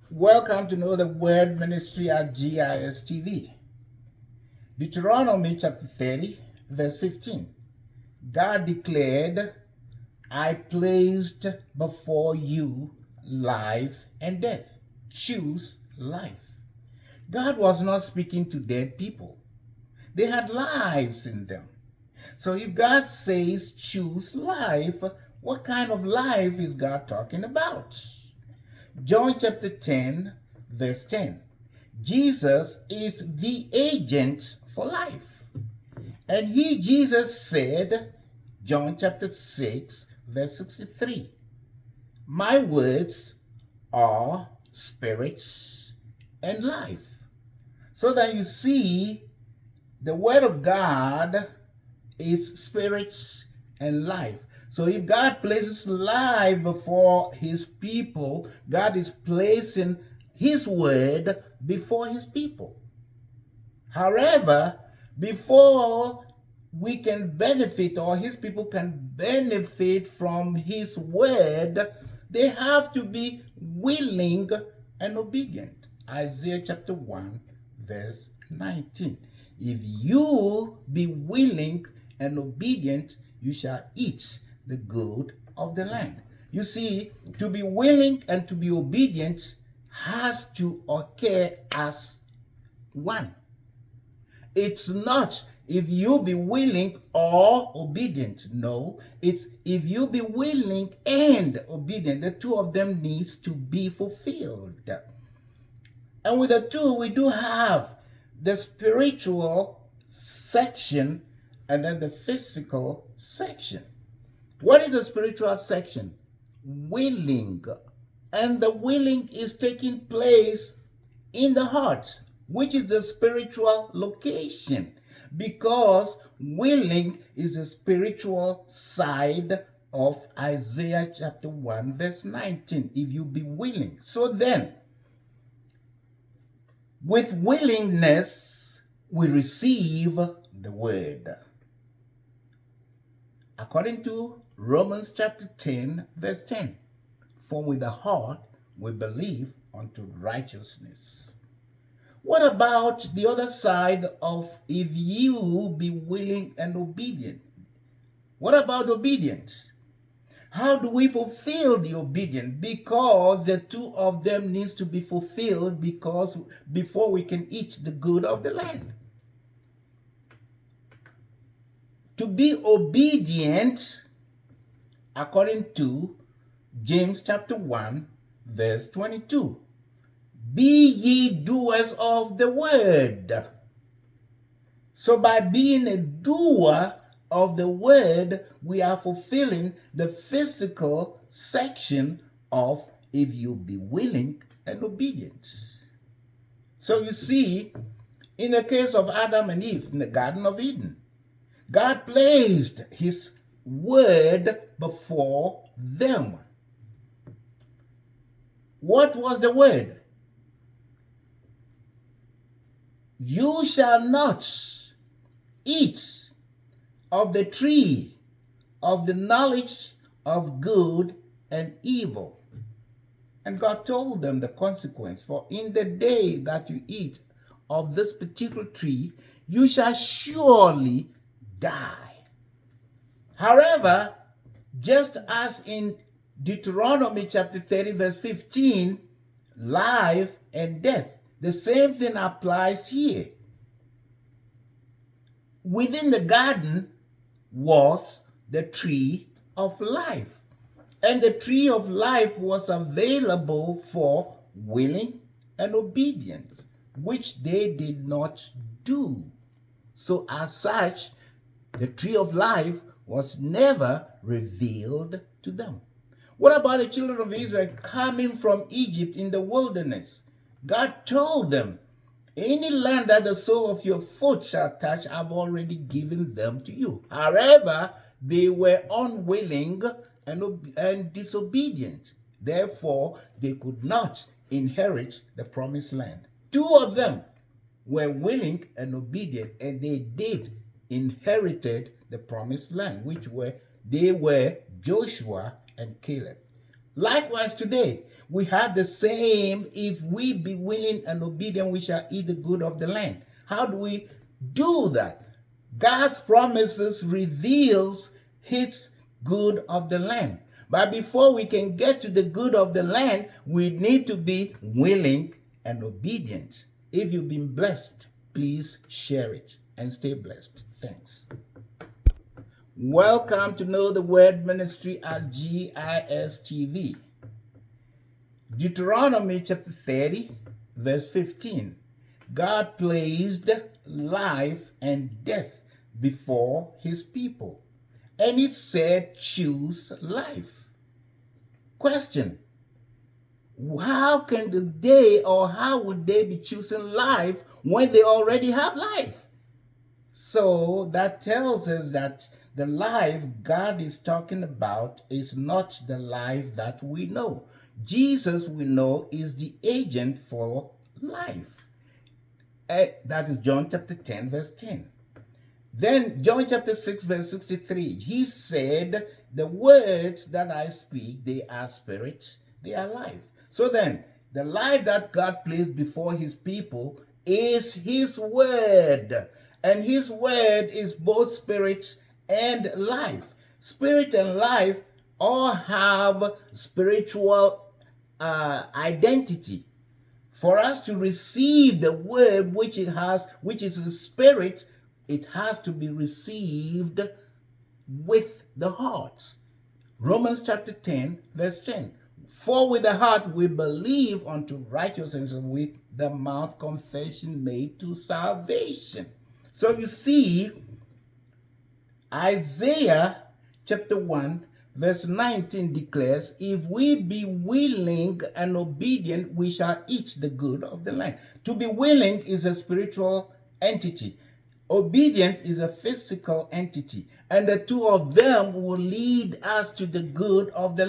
Welcome to Know the Word Ministry at GIS TV. Deuteronomy chapter 30, verse 15. God declared, I placed before you life and death. Choose life. God was not speaking to dead people, they had lives in them. So if God says choose life, what kind of life is God talking about? John chapter 10, verse 10. Jesus is the agent for life. And he, Jesus, said, John chapter 6, verse 63, my words are spirits and life. So that you see, the word of God is spirits and life. So if God places life before his people, God is placing his word before his people. However, before we can benefit or his people can benefit from his word, they have to be willing and obedient. Isaiah chapter 1, verse 19. If you be willing and obedient, you shall eat the good of the land. You see, to be willing and to be obedient has to occur as one. It's not if you be willing or obedient. No, it's if you be willing and obedient. The two of them needs to be fulfilled. And with the two, we do have the spiritual section and then the physical section. What is the spiritual section? Willing. And the willing is taking place in the heart, which is the spiritual location, because willing is the spiritual side of Isaiah chapter 1, verse 19. If you be willing. So then, with willingness, we receive the word. According to Romans chapter 10, verse 10, for with the heart we believe unto righteousness. What about the other side of if you be willing and obedient? What about obedience? How do we fulfill the obedience? Because the two of them needs to be fulfilled because before we can eat the good of the land. To be obedient, according to James chapter 1, verse 22. Be ye doers of the word. So by being a doer of the word, we are fulfilling the physical section of if you be willing and obedient. So you see, in the case of Adam and Eve in the Garden of Eden, God placed his word before them. What was the word? You shall not eat of the tree of the knowledge of good and evil. And God told them the consequence, for in the day that you eat of this particular tree, you shall surely die. However, just as in Deuteronomy chapter 30, verse 15, life and death, the same thing applies here. Within the garden was the tree of life. And the tree of life was available for willing and obedience, which they did not do. So as such, the tree of life was never revealed to them. What about the children of Israel coming from Egypt in the wilderness? God told them, any land that the sole of your foot shall touch, I've already given them to you. However, they were unwilling and disobedient. Therefore, they could not inherit the promised land. Two of them were willing and obedient, and they did inherited the promised land, which were Joshua and Caleb. Likewise, today, we have the same. If we be willing and obedient, we shall eat the good of the land. How do we do that? God's promises reveals his good of the land. But before we can get to the good of the land, we need to be willing and obedient. If you've been blessed, please share it and stay blessed. Thanks. Welcome to Know the Word Ministry at GIS TV. Deuteronomy chapter 30, verse 15. God placed life and death before his people, and it said, choose life. Question: how can how would they be choosing life when they already have life? So that tells us that the life God is talking about is not the life that we know. Jesus, we know, is the agent for life. That is John chapter 10, verse 10. Then John chapter 6, verse 63, he said, the words that I speak, they are spirit, they are life. So then, the life that God placed before his people is his word. And his word is both spirit and life. Spirit and life all have spiritual identity. For us to receive the word which is the spirit, it has to be received with the heart. Romans chapter 10, verse 10. For with the heart we believe unto righteousness, and with the mouth confession made to salvation. So you see, Isaiah chapter 1, verse 19 declares, if we be willing and obedient, we shall eat the good of the land. To be willing is a spiritual entity. Obedient is a physical entity. And the two of them will lead us to the good of the land.